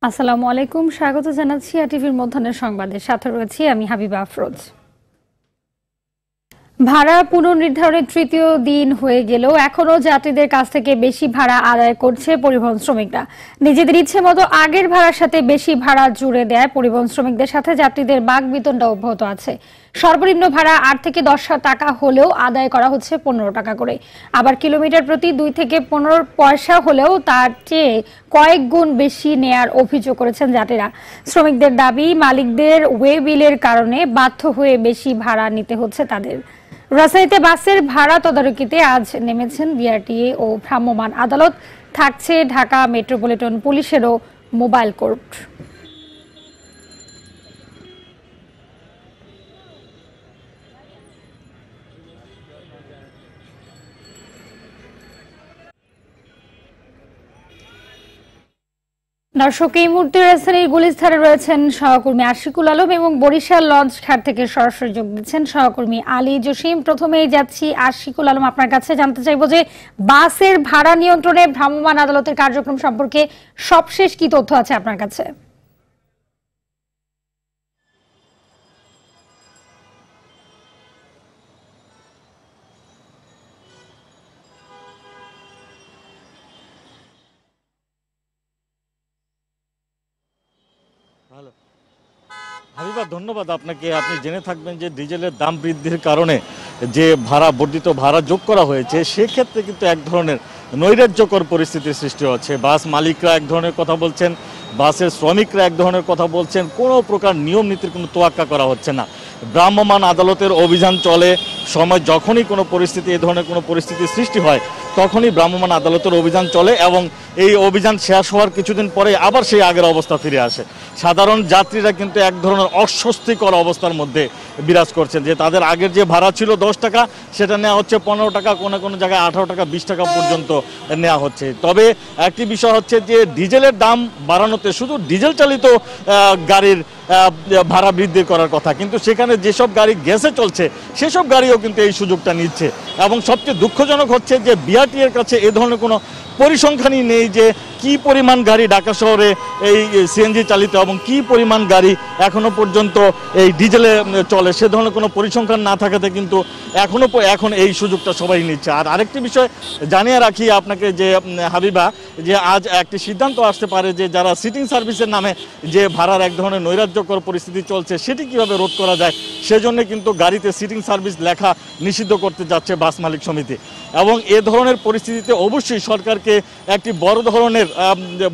আসসালামু আলাইকুম, স্বাগত জানাচ্ছি টিভির মধ্যাহ্নের সংবাদের সাথে রয়েছি আমি হাবিবা আফরোজ। ভাড়া পুনর্নির্ধারণের তৃতীয় দিন হয়ে গেলেও এখনো যাত্রীদের কাছ থেকে বেশি ভাড়া আদায় করছে পরিবহন শ্রমিকরা। নিজেদের ইচ্ছে মতো আগের ভাড়ার সাথে বেশি ভাড়া জুড়ে দেয় পরিবহন শ্রমিকদের সাথে যাত্রীদের বাকবিতণ্ডা অব্যাহত আছে। সর্বনিম্ন ভাড়া ৮ থেকে ১০ টাকা হলেও আদায় করা হচ্ছে ১৫ টাকা করে। আবার কিলোমিটার প্রতি ২ থেকে ১৫ পয়সা হলেও তার চেয়ে কয়েক গুণ বেশি নেয়ার অভিযোগ করেছেন যাত্রীরা। শ্রমিকদের দাবি, মালিকদের ওয়ে বিলের কারণে বাধ্য হয়ে বেশি ভাড়া নিতে হচ্ছে তাদের। রাজশাহীতে বাসের ভাড়া তদারকিতে আজ নেমেছেন বিআরটিএ ও ভ্রাম্যমাণ আদালত। থাকছে ঢাকা মেট্রোপলিটন পুলিশেরও মোবাইল কোর্ট। দর্শক, এই মুহূর্তে রাজধানীর গুলিস্তানে রয়েছেন সহকর্মী আশিকুল আলম এবং বরিশাল লঞ্চ ঘাট থেকে সরাসরি যোগ দিচ্ছেন সহকর্মী আলী জসিম। প্রথমেই যাচ্ছি আশিকুল আলম, আপনার কাছে জানতে চাইবো যে বাসের ভাড়া নিয়ন্ত্রণে ভ্রাম্যমাণ আদালতের কার্যক্রম সম্পর্কে সবশেষ কি তথ্য আছে আপনার কাছে? ভালো হাবিবা, ধন্যবাদ আপনাকে। আপনি জেনে থাকবেন যে ডিজেলের দাম বৃদ্ধির কারণে যে বর্ধিত ভাড়া যোগ করা হয়েছে, সেক্ষেত্রে কিন্তু এক ধরনের নৈরাজ্যকর পরিস্থিতির সৃষ্টি হচ্ছে। বাস মালিকরা এক ধরনের কথা বলছেন, বাসের শ্রমিকরা এক ধরনের কথা বলছেন। কোনো প্রকার নিয়ম নীতির কোনো তোয়াক্কা করা হচ্ছে না। ভ্রাম্যমাণ আদালতের অভিযান চলে, সময় যখনই কোনো পরিস্থিতি, এই ধরনের কোনো পরিস্থিতির সৃষ্টি হয়, তখনই ভ্রাম্যমাণ আদালতের অভিযান চলে এবং এই অভিযান শেষ হওয়ার কিছুদিন পরে আবার সেই আগের অবস্থা ফিরে আসে। সাধারণ যাত্রীরা কিন্তু এক ধরনের অস্বস্তিকর অবস্থার মধ্যে বিরাজ করছেন যে তাদের আগের যে ভাড়া ছিল 10 টাকা, সেটা নেওয়া হচ্ছে 15 টাকা, কোনো জায়গায় 18 টাকা 20 টাকা পর্যন্ত নেওয়া হচ্ছে। তবে একটি বিষয় হচ্ছে যে ডিজেলের দাম বাড়ানোতে শুধু ডিজেল চালিত গাড়ির ভাড়া বৃদ্ধি করার কথা, কিন্তু সেখানে যেসব গাড়ি গ্যাসে চলছে সেসব গাড়িও কিন্তু এই সুযোগটা নিচ্ছে। এবং সবচেয়ে দুঃখজনক হচ্ছে যে বিআরটি এর কাছে এ ধরনের কোনো পরিসংখ্যানই নেই যে কি পরিমাণ গাড়ি ঢাকা শহরে এই সিএনজি চালিত এবং কি পরিমাণ গাড়ি এখনো পর্যন্ত এই ডিজেলে চলে, সে ধরনের কোনো পরিসংখ্যান না থাকাতে কিন্তু এখন এই সুযোগটা সবাই নিচ্ছে। আর আরেকটি বিষয় জানিয়ে রাখি আপনাকে যে হাবিবা, যে আজ একটি সিদ্ধান্ত আসতে পারে যে যারা সিটিং সার্ভিসের নামে যে ভাড়ার এক ধরনের নৈরাজ্যকর পরিস্থিতি চলছে, সেটি কিভাবে রোধ করা যায় সেজন্য কিন্তু গাড়িতে সিটিং সার্ভিস লেখা নিষিদ্ধ করতে যাচ্ছে বাস মালিক সমিতি। এবং এ ধরনের পরিস্থিতিতে অবশ্যই সরকারকে একটি বড় ধরনের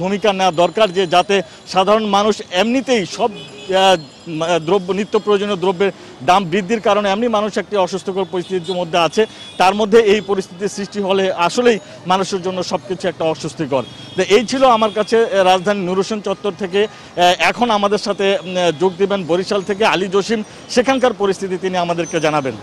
ভূমিকা নেওয়া দরকার, যে যাতে সাধারণ মানুষ এমনিতেই সব নিত্য প্রয়োজনীয় দ্রব্যের দাম বৃদ্ধির কারণে এমনি মানুষ একটি অস্বস্তিকর পরিস্থিতির মধ্যে আছে, তার মধ্যে এই পরিস্থিতির সৃষ্টি হলে আসলেই মানুষের জন্য সবকিছু একটা অস্বস্তিকর। তো এই ছিল আমার কাছে রাজধানী নূর হোসেন চত্বর থেকে। এখন আমাদের সাথে যোগ দেবেন বরিশাল থেকে আলী জসিম, সেখানকার পরিস্থিতি তিনি আমাদেরকে জানাবেন।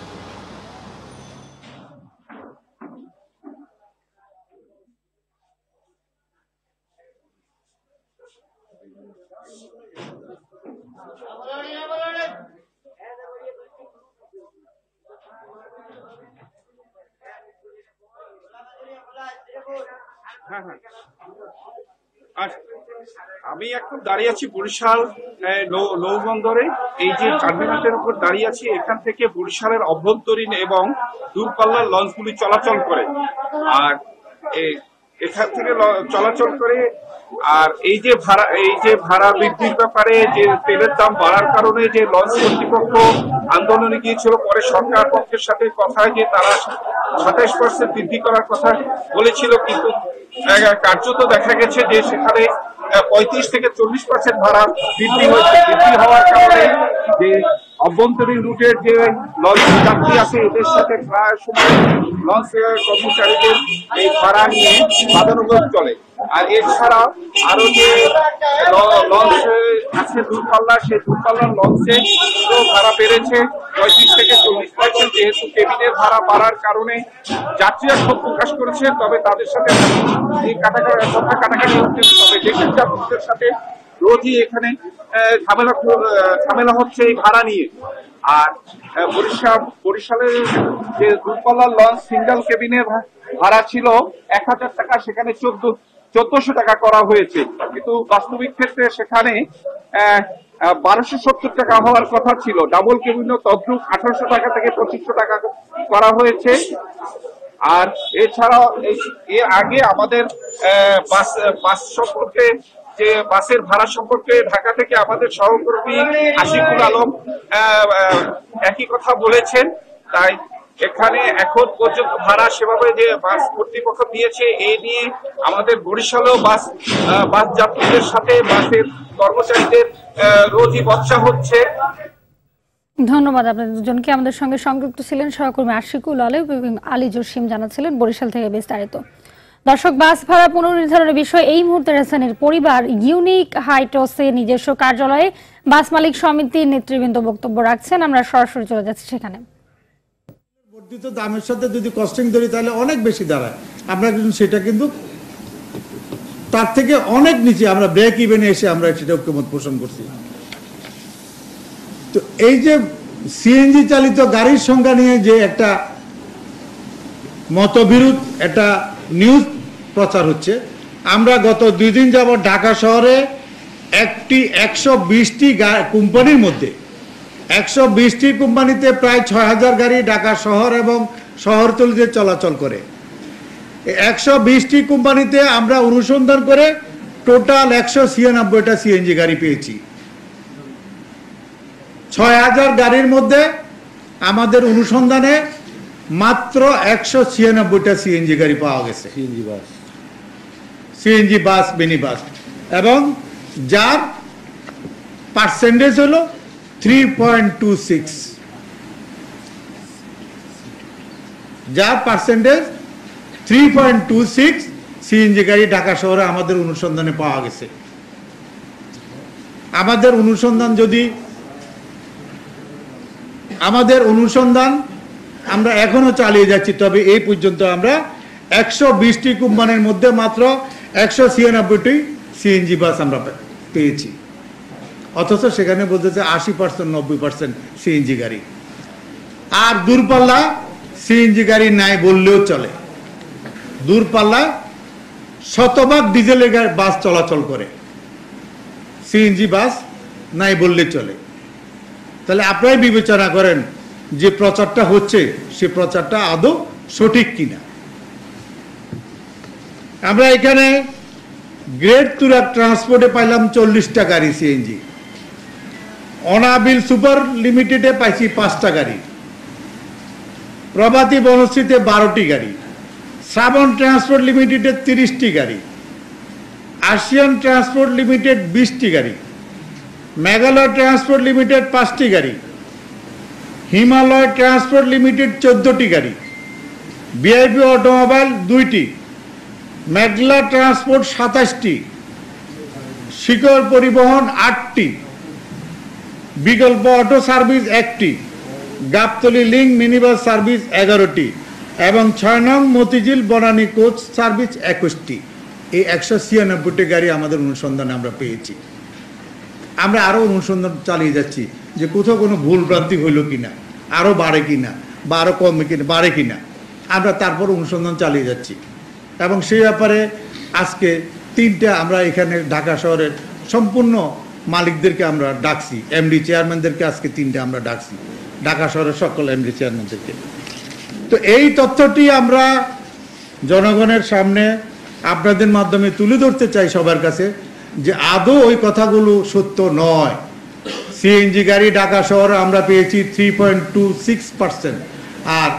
হ্যাঁ হ্যাঁ আর আমি এখন দাঁড়িয়ে আছি বরিশাল নৌবন্দরে। এই যে টার্মিনালের উপর দাঁড়িয়ে আছি, এখান থেকে বরিশালের অভ্যন্তরীণ এবং দূরপাল্লার লঞ্চগুলি চলাচল করে। আর এখান থেকে চলাচল করে। আর এই যে ভাড়া বৃদ্ধির ব্যাপারে যে তেলের দাম বাড়ার কারণে যে লঞ্চ কর্তৃপক্ষ আন্দোলনে গিয়েছিল, পরে সরকার পক্ষের সাথে কথা যে তারা 27% বৃদ্ধি করার কথা বলেছিল, কিন্তু কার্যত দেখা গেছে যে সেখানে 35 থেকে 40% ভাড়া বৃদ্ধি হয়েছে। বৃদ্ধি হওয়ার কারণে যে অভ্যন্তরীণ রুটের যে লঞ্চ যাত্রী আছে, এদের সাথে প্রায় সময় লঞ্চ কর্মচারীদের এই ভাড়া নিয়ে বাদানুবাদ চলে। আর এছাড়া আরো যে লঞ্চ আছে দূরপাল্লা, সেই দূরপাল্লার লঞ্চে ভাড়া বেড়েছে 35 থেকে 40%। যেহেতু কেবিনের ভাড়া বাড়ার কারণে যাত্রীরা ক্ষোভ প্রকাশ করেছে, তবে তাদের সাথে কাটাকাটি হচ্ছে। তবে দেশের যাত্রীদের সাথে রোজই এখানে ঝামেলা হচ্ছে এই ভাড়া নিয়ে। আর বরিশালের যে দূরপাল্লার লঞ্চ সিঙ্গেল কেবিনের ভাড়া ছিল 1000 টাকা, সেখানে 1400 টাকা করা হয়েছে, কিন্তু বাস্তবিক ক্ষেত্রে সেখানে 1270 টাকা হওয়ার কথা ছিল। ডাবল কেবিনও তদ্রুপ 1800 টাকা থেকে 2500 টাকা করা হয়েছে। আর এছাড়াও এর আগে আমাদের বাস বাস সম্পর্কে, যে বাসের ভাড়া সম্পর্কে ঢাকা থেকে আমাদের সহকর্মী আশিকুল আলম একই কথা বলেছেন। তাই এখানে এখন পর্যন্ত ভাড়া সেভাবে যে বাস কর্তৃপক্ষ দিয়েছে, এই নিয়ে আমাদের বরিশালেও বাস যাত্রীদের সাথে বাসের কর্মচারীদের রোজই বচসা হচ্ছে। ধন্যবাদ আপনাদের দুজনকে। আমাদের সঙ্গে সংযুক্ত ছিলেন সহকর্মী আশিকুল আলম এবং আলী জসিম, জানাচ্ছিলেন বরিশাল থেকে বিস্তারিত। দর্শক, বাস ভাড়া পুনর্নির্ধারণের বিষয়ে এই মুহূর্তে রাজধানীর পরিবার ইউনিক হাইটসে নিজস্ব কার্যালয়ে বাস মালিক সমিতির নেতৃবৃন্দ বক্তব্য রাখছেন। আমরা সরাসরি চলে যাচ্ছি সেখানে। বর্ধিত দামের সাথে যদি কস্টিং ধরি তাহলে অনেক বেশি দাঁড়ায়। আমরা কিন্তু সেটা কিন্তু তার থেকে অনেক নিচে আমরা ব্রেক ইভেনে এসে আমরা সেটা ঐক্যমত পোষণ করছি। তো এই যে সিএনজি চালিত গাড়ির সংখ্যা নিয়ে যে একটা মতবিরোধ, একটা নিউজ প্রচার হচ্ছে, আমরা গত 2 দিন যাবত ঢাকা শহরে 120টি কোম্পানির মধ্যে 120টি কোম্পানিতে প্রায় 6000 গাড়ি ঢাকা শহর এবং শহরতলিতে চলাচল করে। 120টি কোম্পানিতে আমরা অনুসন্ধান করে টোটাল 196টা সিএনজি গাড়ি পেয়েছি। 6000 গাড়ির মধ্যে আমাদের অনুসন্ধানে মাত্র 196টা সিএনজি গাড়ি পাওয়া গেছে, সিএনজি বাস, মিনি বাস, এবং যার পার্সেন্টেজ হলো 3.26, যার পার্সেন্টেজ 3.26 সিএনজি গাড়ি ঢাকা শহরে আমাদের অনুসন্ধানে পাওয়া গেছে। আমাদের অনুসন্ধান আমরা এখনো চালিয়ে যাচ্ছি। তবে এই পর্যন্ত আমরা 120টি কোম্পানির মধ্যে মাত্র 196টি সিএনজি বাস আমরা পেয়েছি, অথচ সেখানে বলতেছে 80%, 90% সিএনজি গাড়ি। আর দূরপাল্লা সিএনজি গাড়ি নাই বললেও চলে। দূরপাল্লা শতভাগ ডিজেলের বাস চলাচল করে, সিএনজি বাস নাই বললে চলে। তাহলে আপনারাই বিবেচনা করেন যে প্রচারটা হচ্ছে সে প্রচারটা আদৌ সঠিক কিনা। আমরা এখানে গ্রেট তুরাগ ট্রান্সপোর্টে পাইলাম 40টা গাড়ি সিএনজি, অনাবিল সুপার লিমিটেডে পাইছি 5টা গাড়ি, প্রভাতী বনশ্রীতে 12টি গাড়ি, শ্রাবণ ট্রান্সপোর্ট লিমিটেডে 30টি গাড়ি, আসিয়ান ট্রান্সপোর্ট লিমিটেড 20টি গাড়ি, মেঘালয় ট্রান্সপোর্ট লিমিটেড 5টি গাড়ি, হিমালয় ট্রান্সপোর্ট লিমিটেড 14টি গাড়ি, ভিআইপি অটোমোবাইল 2টি, মেঘলা ট্রান্সপোর্ট 27টি, শিকর পরিবহন 8টি, বিকল্প অটো সার্ভিস 1টি, গাবতলী লিঙ্ক মিনিবাস সার্ভিস 11টি এবং 6 নং মতিঝিল বনানী কোচ সার্ভিস 21টি। এই 196টি গাড়ি আমাদের অনুসন্ধানে আমরা পেয়েছি। আমরা আরও অনুসন্ধান চালিয়ে যাচ্ছি যে কোথাও কোনো ভুল ভ্রান্তি হইল কিনা, আরও বাড়ে কিনা বা আরও কমে কিনা, বাড়ে কিনা, আমরা তারপর অনুসন্ধান চালিয়ে যাচ্ছি। এবং সেই ব্যাপারে আজকে 3টা আমরা এখানে ঢাকা শহরের সম্পূর্ণ মালিকদেরকে আমরা ডাকছি, এমডি চেয়ারম্যানদেরকে আজকে 3টা আমরা ডাকছি, ঢাকা শহরের সকল এমডি চেয়ারম্যানদেরকে। তো এই তথ্যটি আমরা জনগণের সামনে আপনাদের মাধ্যমে তুলে ধরতে চাই সবার কাছে যে আদৌ ওই কথাগুলো সত্য নয়। সিএনজি গাড়ি ঢাকা শহরে আমরা পেয়েছি 3.26%, আর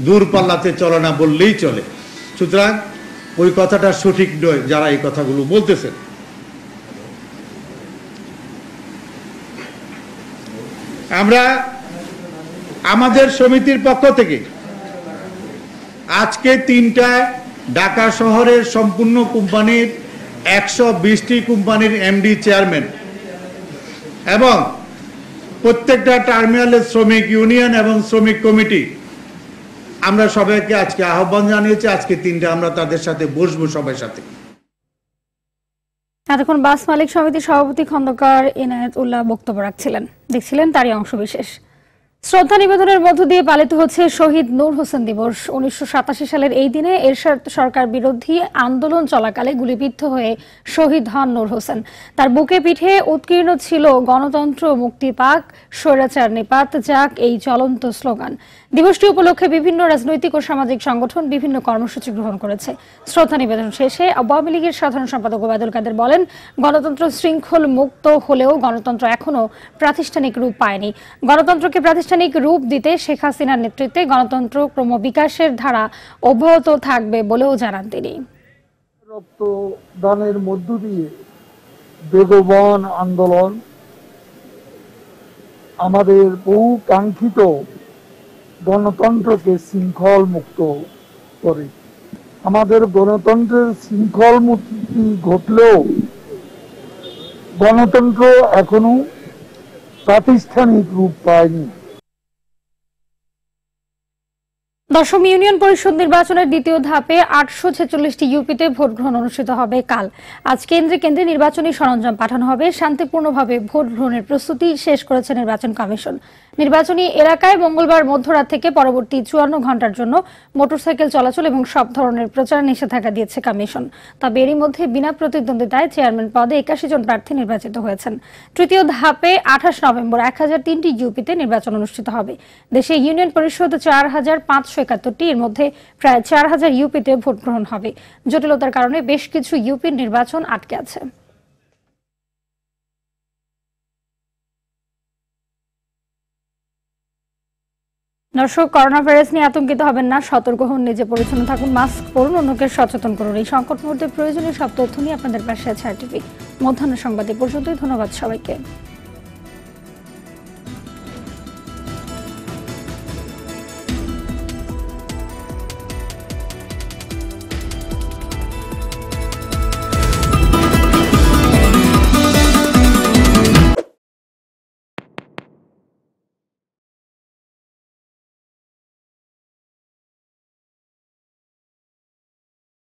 দূরপাল্লাতে চলে না বললেই চলে। সুতরাং ওই কথাটা সঠিক নয় যারা এই কথাগুলো বলতেছেন। আমরা আমাদের সমিতির পক্ষ থেকে আজকে 3টায় ঢাকা শহরের সম্পূর্ণ কোম্পানির 120টি কোম্পানির এমডি চেয়ারম্যান এবং প্রত্যেকটা টার্মিনালের শ্রমিক ইউনিয়ন এবং শ্রমিক কমিটি আমরা সবাইকে আজকে আহ্বান জানিয়েছি। আজকে 3টা আমরা তাদের সাথে বসবো সবার সাথে। এতক্ষণ বাস মালিক সমিতির সভাপতি খন্দকার এনায়েত উল্লাহ বক্তব্য রাখছিলেন, দেখছিলেন তারই অংশ বিশেষ। শ্রদ্ধা নিবেদনের মধ্য দিয়ে পালিত হচ্ছে শহীদ নূর হোসেন দিবস। 1987 সালের এই দিনে এরশাদ সরকার বিরোধী আন্দোলন চলাকালে গুলিবিদ্ধ হয়ে শহীদ হন নূর হোসেন। তার বুকে পিঠে উৎকীর্ণ ছিল গণতন্ত্র মুক্তি পাক, স্বৈরাচার নিপাত যাক এই চলন্ত স্লোগান। দিবসটি উপলক্ষে বিভিন্ন রাজনৈতিক ও সামাজিক সংগঠন বিভিন্ন কর্মসূচি গ্রহণ করেছে। শ্রদ্ধা নিবেদন শেষে আওয়ামী লীগের সাধারণ সম্পাদক ওবায়দুল কাদের বলেন, গণতন্ত্র শৃঙ্খল মুক্ত হলেও গণতন্ত্র এখনো প্রাতিষ্ঠানিক রূপ পায়নি। গণতন্ত্রকে প্রাতিষ্ঠানিক রূপ দিতে শেখ হাসিনার নেতৃত্বে গণতন্ত্র ক্রমবিকাশের ধারা অব্যাহত থাকবে বলেও জানান তিনি। রক্তদানের মধ্য দিয়ে বেগবান আন্দোলন আমাদের বহু কাঙ্ক্ষিত গণতন্ত্রকে শৃঙ্খল মুক্ত করে। আমাদের গণতন্ত্রের শৃঙ্খল মুক্তি ঘটলেও গণতন্ত্র এখনো প্রাতিষ্ঠানিক রূপ পায়নি। দশম ইউনিয়ন পরিষদ নির্বাচনের দ্বিতীয় ধাপে 846টি ইউপিতে ভোট গ্রহণ অনুষ্ঠিত হবে কাল। আজ কেন্দ্রে কেন্দ্রে নির্বাচনী সরঞ্জাম পাঠানো হবে। শান্তিপূর্ণভাবে ভোট গ্রহণের প্রস্তুতি শেষ করেছে নির্বাচন কমিশন। নির্বাচনী এলাকায় মঙ্গলবার মধ্যরাত থেকে পরবর্তী 54 ঘন্টার জন্য মোটরসাইকেল চলাচল এবং সব ধরনের প্রচার নিষেধাজ্ঞা দিয়েছে কমিশন। তবে এরই মধ্যে বিনা প্রতিদ্বন্দ্বিতায় চেয়ারম্যান পদে 81 জন প্রার্থী নির্বাচিত হয়েছেন। তৃতীয় ধাপে 28 নভেম্বর 1003টি ইউপিতে নির্বাচন অনুষ্ঠিত হবে। দেশে ইউনিয়ন পরিষদ 4571টি, এর মধ্যে প্রায় 4000 ইউপিতে ভোট গ্রহণ হবে। জটিলতার কারণে বেশ কিছু ইউপির নির্বাচন আটকে আছে। দর্শক, করোনা ভাইরাস নিয়ে আতঙ্কিত হবেন না, সতর্ক হন, নিজে পরিচ্ছন্ন থাকুন, মাস্ক পরুন, অন্যকে সচেতন করুন। এই সংকট মুহূর্তে প্রয়োজনীয় সব তথ্য নিয়ে আপনাদের পাশে আছে RTV। মধ্যাহ্ন সংবাদ এ পর্যন্তই। ধন্যবাদ সবাইকে।